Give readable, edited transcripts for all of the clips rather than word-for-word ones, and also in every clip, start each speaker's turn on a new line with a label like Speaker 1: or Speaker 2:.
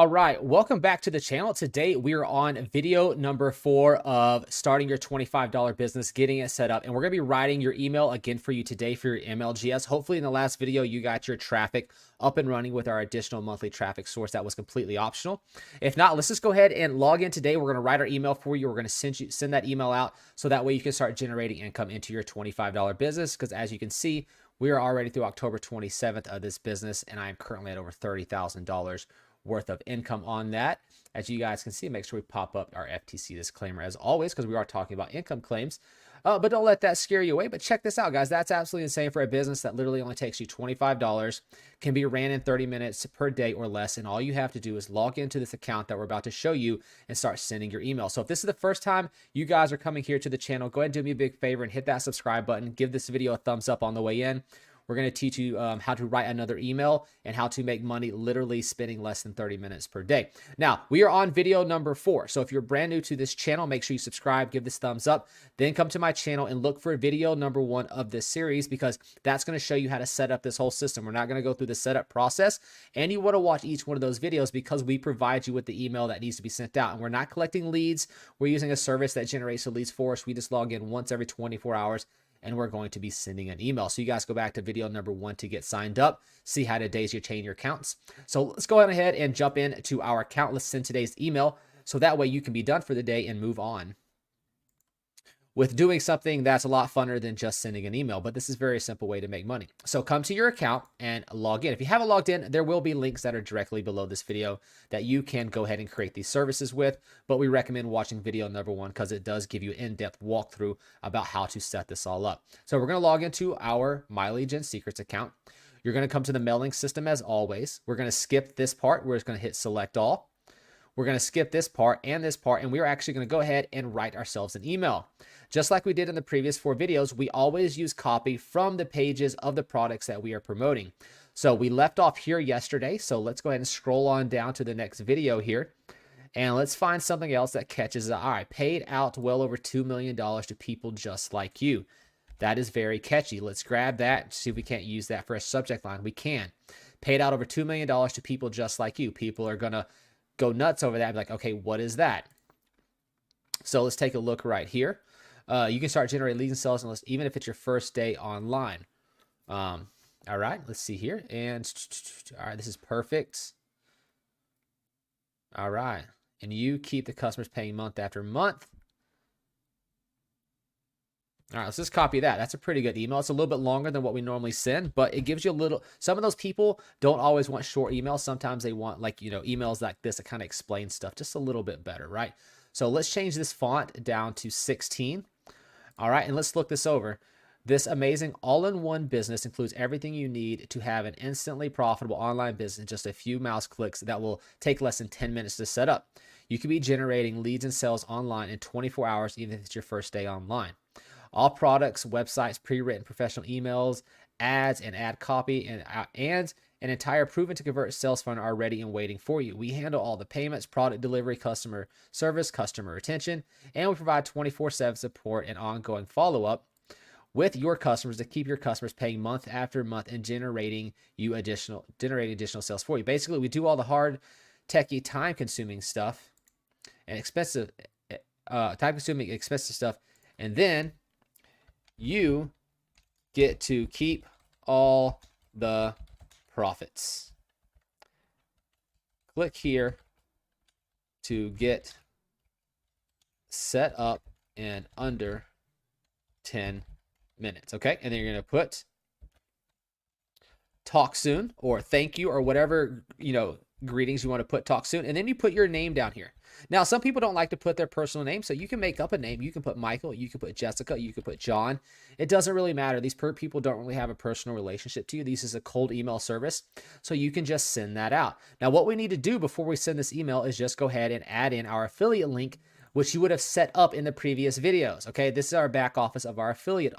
Speaker 1: All right, welcome back to the channel. Today we are on video number 4 of starting your $25 business, getting it set up, and we're going to be writing your email again for you today for your MLGS. Hopefully in the last video you got your traffic up and running with our additional monthly traffic source that was completely optional. If not, let's just go ahead and log in today. We're going to write our email for you. We're going to send that email out so that way you can start generating income into your $25 business, because as you can see, we are already through October 27th of this business, and I am currently at over $30,000 worth of income on that. As you guys can see, make sure we pop up our FTC disclaimer as always, because we are talking about income claims. But don't let that scare you away. But check this out, guys. That's absolutely insane for a business that literally only takes you $25, can be ran in 30 minutes per day or less. And all you have to do is log into this account that we're about to show you and start sending your email. So if this is the first time you guys are coming here to the channel, go ahead and do me a big favor and hit that subscribe button. Give this video a thumbs up on the way in. We're going to teach you how to write another email and how to make money literally spending less than 30 minutes per day. Now, we are on video number 4. So if you're brand new to this channel, make sure you subscribe, give this thumbs up, then come to my channel and look for video number 1 of this series, because that's going to show you how to set up this whole system. We're not going to go through the setup process, and you want to watch each one of those videos because we provide you with the email that needs to be sent out. And we're not collecting leads. We're using a service that generates the leads for us. We just log in once every 24 hours. And we're going to be sending an email. So you guys go back to video number 1 to get signed up, see how to daisy chain your accounts. So let's go ahead and jump into our account. Let's send today's email so that way you can be done for the day and move on with doing something that's a lot funner than just sending an email. But this is a very simple way to make money. So come to your account and log in. If you haven't logged in, there will be links that are directly below this video that you can go ahead and create these services with. But we recommend watching video number 1 because it does give you an in-depth walkthrough about how to set this all up. So we're going to log into our MileageGen Secrets account. You're going to come to the mailing system as always. We're going to skip this part. We're just going to hit select all. We're going to skip this part, and we're actually going to go ahead and write ourselves an email. Just like we did in the previous 4 videos, we always use copy from the pages of the products that we are promoting. So we left off here yesterday, so let's go ahead and scroll on down to the next video here, and let's find something else that catches our eye. Paid out well over $2 million to people just like you. That is very catchy. Let's grab that, see if we can't use that for a subject line. We can. Paid out over $2 million to people just like you. People are going to go nuts over that and be like, okay, what is that? So let's take a look right here. You can start generating leads and sales even if it's your first day online. All right, let's see here. And all right, this is perfect. All right. And you keep the customers paying month after month. All right, let's just copy that. That's a pretty good email. It's a little bit longer than what we normally send, but it gives you a little, some of those people don't always want short emails. Sometimes they want emails like this that kind of explain stuff just a little bit better, right? So let's change this font down to 16. All right, and let's look this over. This amazing all-in-one business includes everything you need to have an instantly profitable online business in just a few mouse clicks that will take less than 10 minutes to set up. You can be generating leads and sales online in 24 hours, even if it's your first day online. All products, websites, pre-written professional emails, ads, and ad copy, and an entire proven to convert sales funnel are ready and waiting for you. We handle all the payments, product delivery, customer service, customer retention, and we provide 24/7 support and ongoing follow-up with your customers to keep your customers paying month after month and generating additional sales for you. Basically, we do all the hard, techy, time-consuming stuff and expensive stuff, and then you get to keep all the profits. Click here to get set up in under 10 minutes. Okay, and then you're going to put talk soon or thank you or whatever, greetings you want to put, talk soon, and then you put your name down here. Now, some people don't like to put their personal name, so you can make up a name. You can put Michael, you can put Jessica, you can put John. It doesn't really matter. These people don't really have a personal relationship to you. This is a cold email service, so you can just send that out. Now, what we need to do before we send this email is just go ahead and add in our affiliate link, which you would have set up in the previous videos. Okay, this is our back office of our affiliate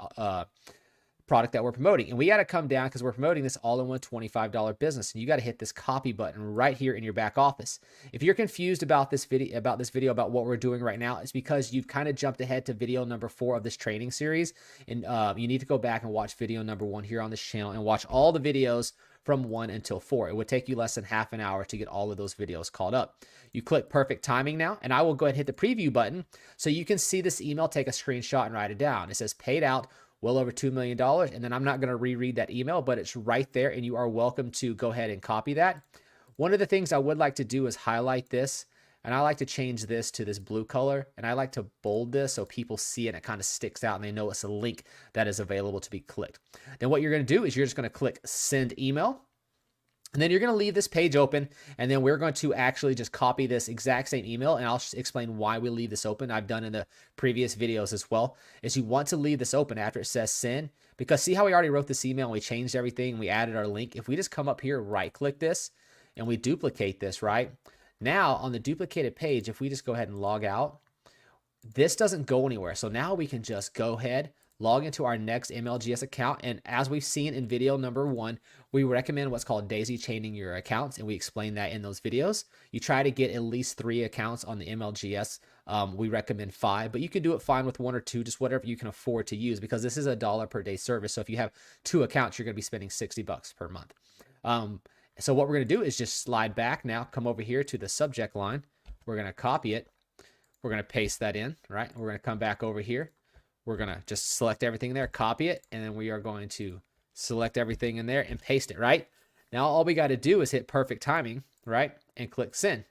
Speaker 1: product that we're promoting, and we got to come down because we're promoting this all-in-one $25 business, and you got to hit this copy button right here in your back office. If you're confused about this video about what we're doing right now, it's because you've kind of jumped ahead to video number 4 of this training series, and you need to go back and watch video number 1 here on this channel and watch all the videos from 1 until 4. It would take you less than half an hour to get all of those videos caught up. You click perfect timing now, and I will go ahead and hit the preview button so you can see this email, take a screenshot and write it down. It says paid out well over $2 million. And then I'm not going to reread that email, but it's right there, and you are welcome to go ahead and copy that. One of the things I would like to do is highlight this, and I like to change this to this blue color, and I like to bold this so people see it and it kind of sticks out and they know it's a link that is available to be clicked. Then what you're going to do is you're just going to click send email. And then you're going to leave this page open, and then we're going to actually just copy this exact same email, and I'll explain why we leave this open. I've done in the previous videos as well, is you want to leave this open after it says send, because see how we already wrote this email and we changed everything and we added our link. If we just come up here, right click this, and we duplicate this, right? Now on the duplicated page, if we just go ahead and log out, this doesn't go anywhere. So now we can just go ahead, log into our next MLGS account. And as we've seen in video number 1, we recommend what's called daisy chaining your accounts. And we explain that in those videos. You try to get at least 3 accounts on the MLGS. We recommend 5, but you can do it fine with 1 or 2, just whatever you can afford to use, because this is a $1 per day service. So if you have 2 accounts, you're going to be spending $60 per month. So what we're going to do is just slide back now, come over here to the subject line. We're going to copy it. We're going to paste that in, right? We're going to come back over here. We're going to just select everything there, copy it, and then we are going to select everything in there and paste it, right? Now all we got to do is hit perfect timing, right? And click send.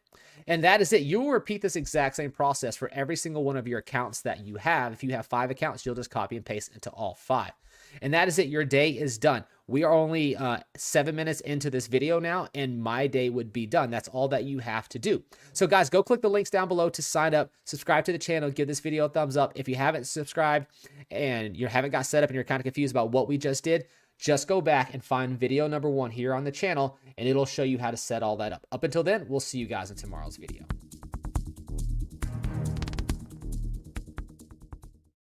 Speaker 1: And that is it. You will repeat this exact same process for every single one of your accounts that you have. If you have 5 accounts, you'll just copy and paste into all 5. And that is it. Your day is done. We are only 7 minutes into this video now, and my day would be done. That's all that you have to do. So guys, go click the links down below to sign up, subscribe to the channel, give this video a thumbs up. If you haven't subscribed and you haven't got set up and you're kind of confused about what we just did, just go back and find video number 1 here on the channel, and it'll show you how to set all that up. Up until then, we'll see you guys in tomorrow's video.